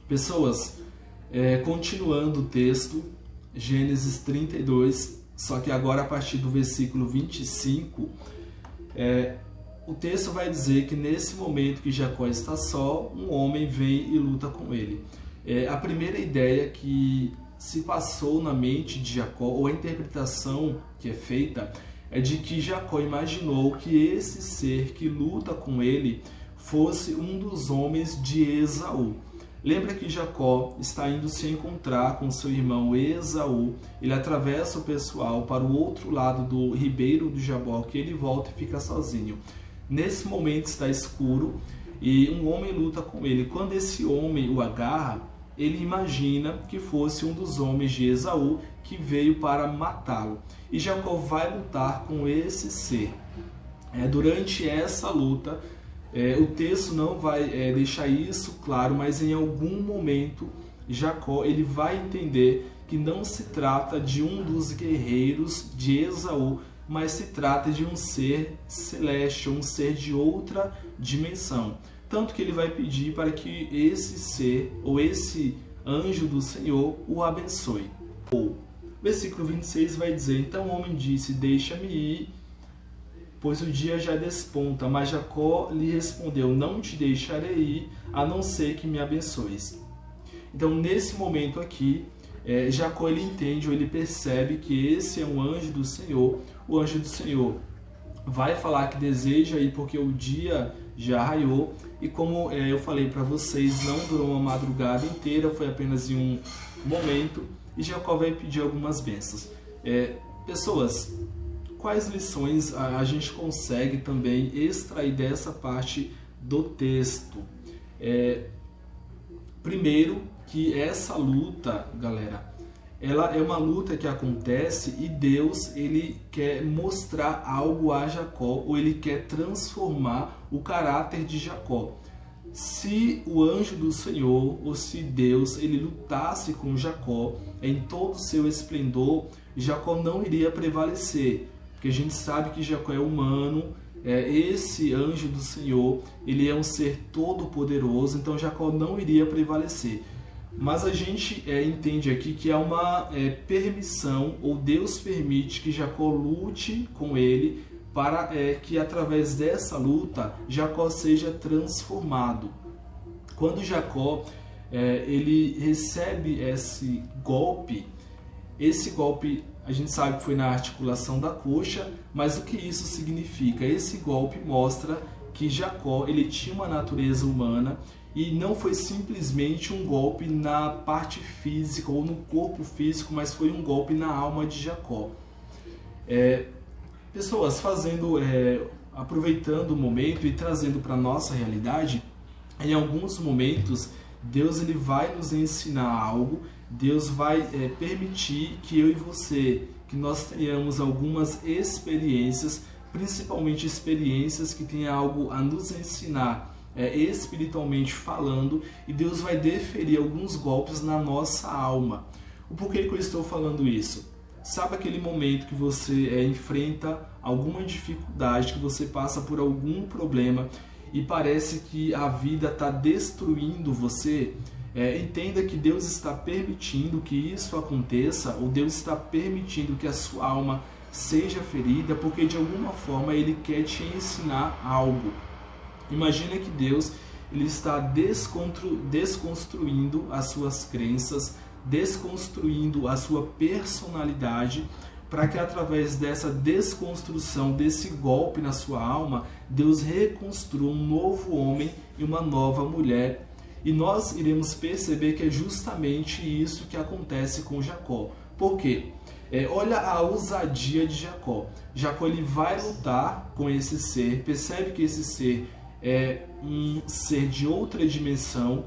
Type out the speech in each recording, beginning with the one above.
Pessoas, continuando o texto, Gênesis 32, só que agora a partir do versículo 25, o texto vai dizer que nesse momento que Jacó está só, um homem vem e luta com ele. A primeira ideia que se passou na mente de Jacó, ou a interpretação que é feita, é de que Jacó imaginou que esse ser que luta com ele fosse um dos homens de Esaú. Lembra que Jacó está indo se encontrar com seu irmão Esaú, ele atravessa o pessoal para o outro lado do ribeiro do Jaboque, ele volta e fica sozinho. Nesse momento está escuro e um homem luta com ele. Quando esse homem o agarra, ele imagina que fosse um dos homens de Esaú que veio para matá-lo. E Jacó vai lutar com esse ser. Durante essa luta, o texto não vai deixar isso claro, mas em algum momento Jacó ele vai entender que não se trata de um dos guerreiros de Esaú, mas se trata de um ser celeste, um ser de outra dimensão. Tanto que ele vai pedir para que esse ser, ou esse anjo do Senhor, o abençoe. Versículo 26 vai dizer: então o homem disse, deixa-me ir, pois o dia já desponta. Mas Jacó lhe respondeu, não te deixarei ir, a não ser que me abençoes. Então nesse momento aqui, Jacó ele entende, ou ele percebe que esse é um anjo do Senhor. O anjo do Senhor vai falar que deseja ir porque o dia já raiou, e como eu falei para vocês, não durou uma madrugada inteira, foi apenas em um momento, e Jacó vai pedir algumas bênçãos. Pessoas, quais lições a gente consegue também extrair dessa parte do texto? Primeiro, que essa luta, galera, ela é uma luta que acontece e Deus ele quer mostrar algo a Jacó, ou ele quer transformar o caráter de Jacó. Se o anjo do Senhor, ou se Deus ele lutasse com Jacó em todo o seu esplendor, Jacó não iria prevalecer, porque a gente sabe que Jacó é humano. Esse anjo do Senhor ele é um ser todo poderoso, então Jacó não iria prevalecer. Mas a gente entende aqui que é uma permissão, ou Deus permite que Jacó lute com ele, para que através dessa luta Jacó seja transformado. Quando Jacó ele recebe esse golpe a gente sabe que foi na articulação da coxa, mas o que isso significa? Esse golpe mostra que Jacó ele tinha uma natureza humana, e não foi simplesmente um golpe na parte física ou no corpo físico, mas foi um golpe na alma de Jacó. Pessoas, aproveitando o momento e trazendo para a nossa realidade, em alguns momentos Deus ele vai nos ensinar algo, Deus vai permitir que eu e você, que nós tenhamos algumas experiências, principalmente experiências que tenham algo a nos ensinar espiritualmente falando, e Deus vai deferir alguns golpes na nossa alma. O porquê que eu estou falando isso? Sabe aquele momento que você enfrenta alguma dificuldade, que você passa por algum problema e parece que a vida está destruindo você? Entenda que Deus está permitindo que isso aconteça, ou Deus está permitindo que a sua alma seja ferida, porque de alguma forma Ele quer te ensinar algo. Imagina que Deus ele está desconstruindo as suas crenças, desconstruindo a sua personalidade, para que através dessa desconstrução, desse golpe na sua alma, Deus reconstrua um novo homem e uma nova mulher. E nós iremos perceber que é justamente isso que acontece com Jacó. Por quê? Olha a ousadia de Jacó. Jacó ele vai lutar com esse ser, percebe que esse ser é um ser de outra dimensão,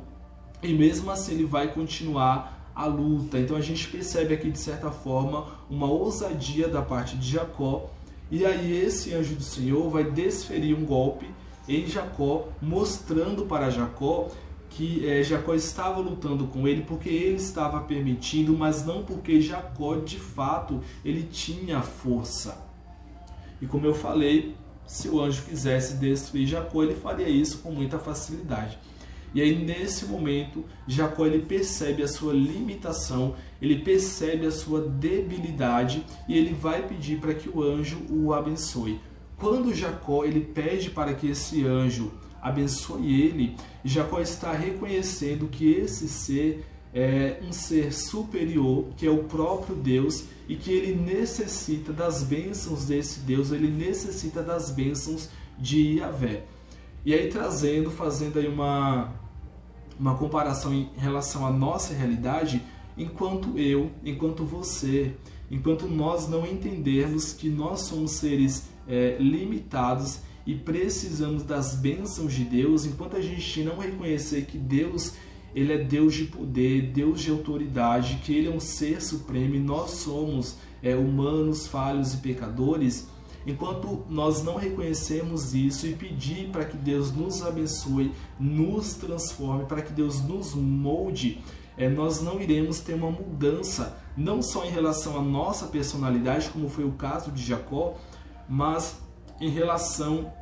e mesmo assim ele vai continuar a luta. Então a gente percebe aqui de certa forma uma ousadia da parte de Jacó, e aí esse anjo do Senhor vai desferir um golpe em Jacó, mostrando para Jacó que Jacó estava lutando com ele porque ele estava permitindo, mas não porque Jacó de fato ele tinha força. E como eu falei, se o anjo quisesse destruir Jacó, ele faria isso com muita facilidade. E aí nesse momento Jacó ele percebe a sua limitação, ele percebe a sua debilidade e ele vai pedir para que o anjo o abençoe. Quando Jacó ele pede para que esse anjo abençoe ele, Jacó está reconhecendo que esse ser é um ser superior, que é o próprio Deus, e que ele necessita das bênçãos desse Deus, ele necessita das bênçãos de Yahvé. E aí fazendo aí uma comparação em relação à nossa realidade, enquanto você, enquanto nós não entendermos que nós somos seres limitados e precisamos das bênçãos de Deus, enquanto a gente não reconhecer que Deus ele é Deus de poder, Deus de autoridade, que Ele é um ser supremo e nós somos humanos, falhos e pecadores, enquanto nós não reconhecermos isso e pedir para que Deus nos abençoe, nos transforme, para que Deus nos molde, nós não iremos ter uma mudança, não só em relação à nossa personalidade, como foi o caso de Jacó, mas em relação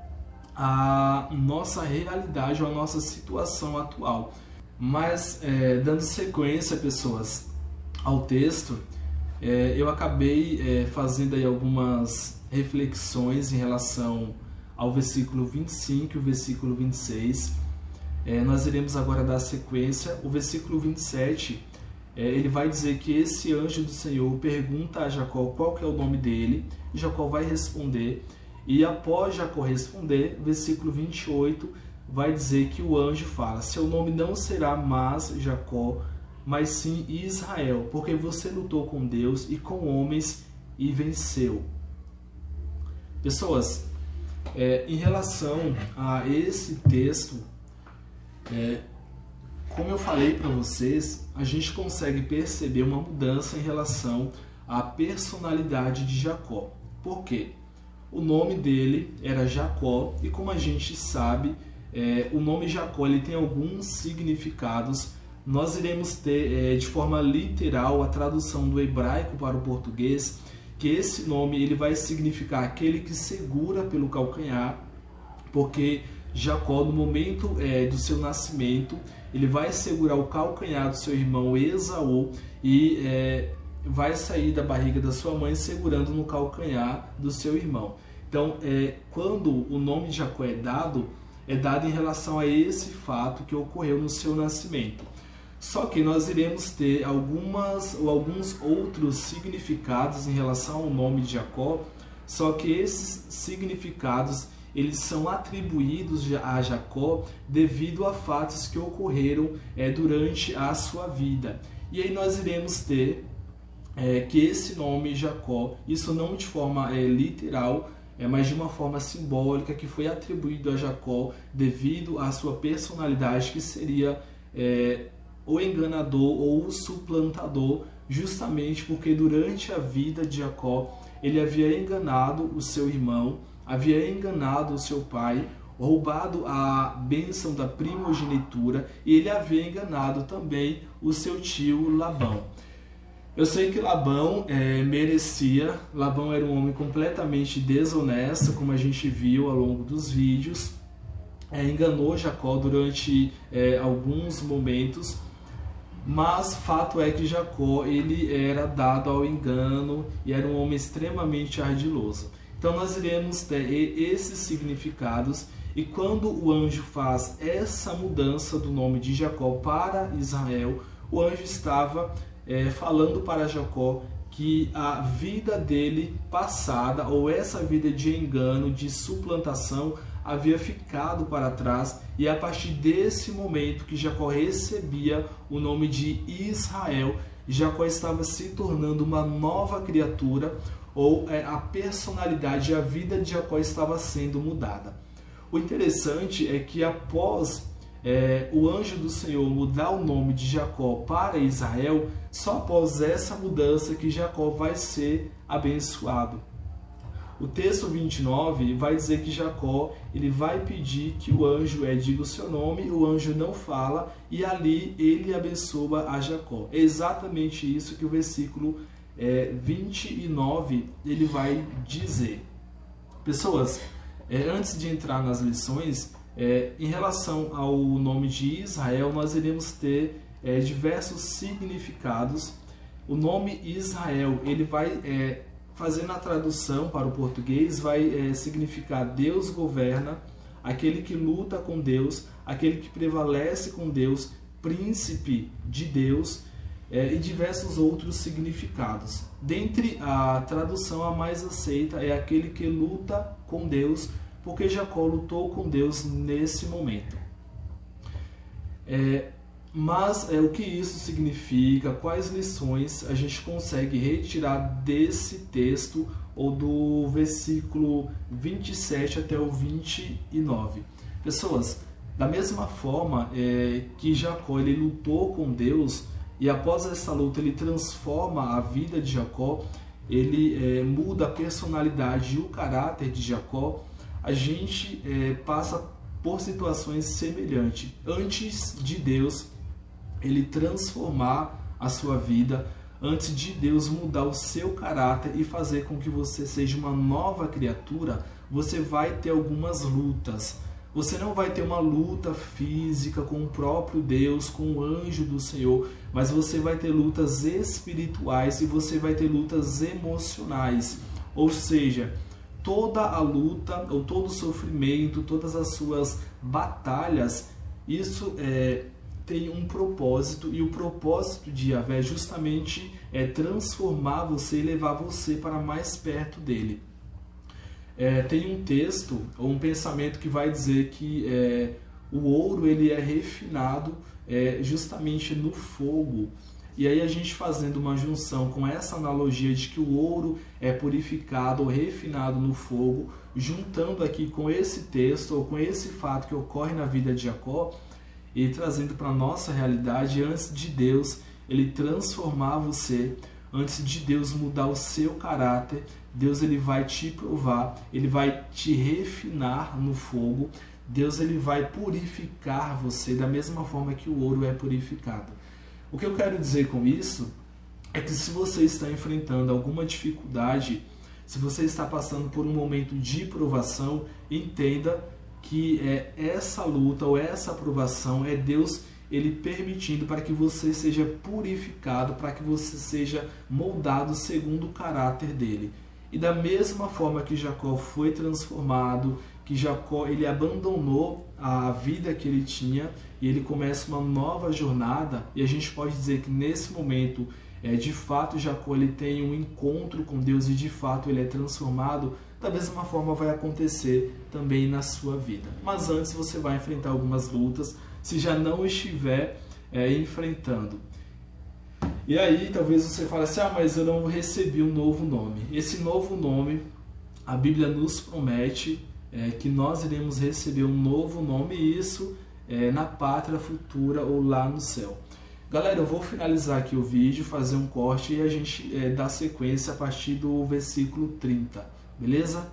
à nossa realidade ou à nossa situação atual. Mas, dando sequência, pessoas, ao texto, eu acabei fazendo aí algumas reflexões em relação ao versículo 25 e o versículo 26. Nós iremos agora dar sequência. O versículo 27, ele vai dizer que esse anjo do Senhor pergunta a Jacó qual que é o nome dele, e Jacó vai responder, e após Jacó responder, o versículo 28 vai dizer que o anjo fala: seu nome não será mais Jacó, mas sim Israel, porque você lutou com Deus e com homens e venceu. Pessoas, em relação a esse texto, como eu falei para vocês, a gente consegue perceber uma mudança em relação à personalidade de Jacó. Por quê? O nome dele era Jacó e, como a gente sabe, o nome Jacó ele tem alguns significados. Nós iremos ter de forma literal a tradução do hebraico para o português, que esse nome ele vai significar aquele que segura pelo calcanhar, porque Jacó, no momento do seu nascimento, ele vai segurar o calcanhar do seu irmão Esaú e vai sair da barriga da sua mãe segurando no calcanhar do seu irmão. Então, quando o nome de Jacó é dado em relação a esse fato que ocorreu no seu nascimento. Só que nós iremos ter alguns outros significados em relação ao nome de Jacó, só que esses significados eles são atribuídos a Jacó devido a fatos que ocorreram durante a sua vida. E aí nós iremos ter que esse nome Jacó, isso não de forma literal, mas de uma forma simbólica, que foi atribuído a Jacó devido à sua personalidade, que seria o enganador ou o suplantador, justamente porque durante a vida de Jacó ele havia enganado o seu irmão, havia enganado o seu pai, roubado a bênção da primogenitura, e ele havia enganado também o seu tio Labão. Eu sei que Labão merecia. Labão era um homem completamente desonesto, como a gente viu ao longo dos vídeos. Enganou Jacó durante alguns momentos, mas fato é que Jacó ele era dado ao engano e era um homem extremamente ardiloso. Então nós iremos ter esses significados, e quando o anjo faz essa mudança do nome de Jacó para Israel, o anjo estava falando para Jacó que a vida dele passada, ou essa vida de engano, de suplantação, havia ficado para trás, e a partir desse momento que Jacó recebia o nome de Israel, Jacó estava se tornando uma nova criatura, ou a personalidade, a vida de Jacó estava sendo mudada. O interessante é que após o anjo do Senhor mudar o nome de Jacó para Israel, só após essa mudança que Jacó vai ser abençoado. O texto 29 vai dizer que Jacó ele vai pedir que o anjo diga o seu nome, o anjo não fala, e ali ele abençoa a Jacó. É exatamente isso que o versículo 29 ele vai dizer. Pessoas, antes de entrar nas lições, Em relação ao nome de Israel, nós iremos ter diversos significados. O nome Israel, ele vai, fazendo a tradução para o português, vai significar Deus governa, aquele que luta com Deus, aquele que prevalece com Deus, príncipe de Deus, e diversos outros significados. Dentre a tradução, a mais aceita é aquele que luta com Deus, porque Jacó lutou com Deus nesse momento. Mas o que isso significa, quais lições a gente consegue retirar desse texto, ou do versículo 27 até o 29? Pessoas, da mesma forma que Jacó ele lutou com Deus, e após essa luta ele transforma a vida de Jacó, ele muda a personalidade e o caráter de Jacó, a gente passa por situações semelhantes. Antes de Deus ele transformar a sua vida, antes de Deus mudar o seu caráter e fazer com que você seja uma nova criatura, você vai ter algumas lutas. Você não vai ter uma luta física com o próprio Deus, com o anjo do Senhor, mas você vai ter lutas espirituais e você vai ter lutas emocionais. Ou seja, toda a luta, ou todo o sofrimento, todas as suas batalhas, isso tem um propósito, e o propósito de Yahvé justamente é transformar você e levar você para mais perto dele. Tem um texto, ou um pensamento que vai dizer que o ouro ele é refinado justamente no fogo. E aí a gente fazendo uma junção com essa analogia de que o ouro é purificado ou refinado no fogo, juntando aqui com esse texto, ou com esse fato que ocorre na vida de Jacó, e trazendo para a nossa realidade, antes de Deus ele transformar você, antes de Deus mudar o seu caráter, Deus ele vai te provar, ele vai te refinar no fogo, Deus ele vai purificar você da mesma forma que o ouro é purificado. O que eu quero dizer com isso é que se você está enfrentando alguma dificuldade, se você está passando por um momento de provação, entenda que essa luta ou essa provação é Deus ele permitindo para que você seja purificado, para que você seja moldado segundo o caráter dele. E da mesma forma que Jacó foi transformado, que Jacó ele abandonou a vida que ele tinha e ele começa uma nova jornada, e a gente pode dizer que nesse momento, de fato, Jacó ele tem um encontro com Deus e de fato ele é transformado. Da mesma forma vai acontecer também na sua vida. Mas antes você vai enfrentar algumas lutas, se já não estiver enfrentando. E aí talvez você fale assim, mas eu não recebi um novo nome. Esse novo nome, a Bíblia nos promete que nós iremos receber um novo nome, e isso na pátria futura ou lá no céu. Galera, eu vou finalizar aqui o vídeo, fazer um corte e a gente dá sequência a partir do versículo 30. Beleza?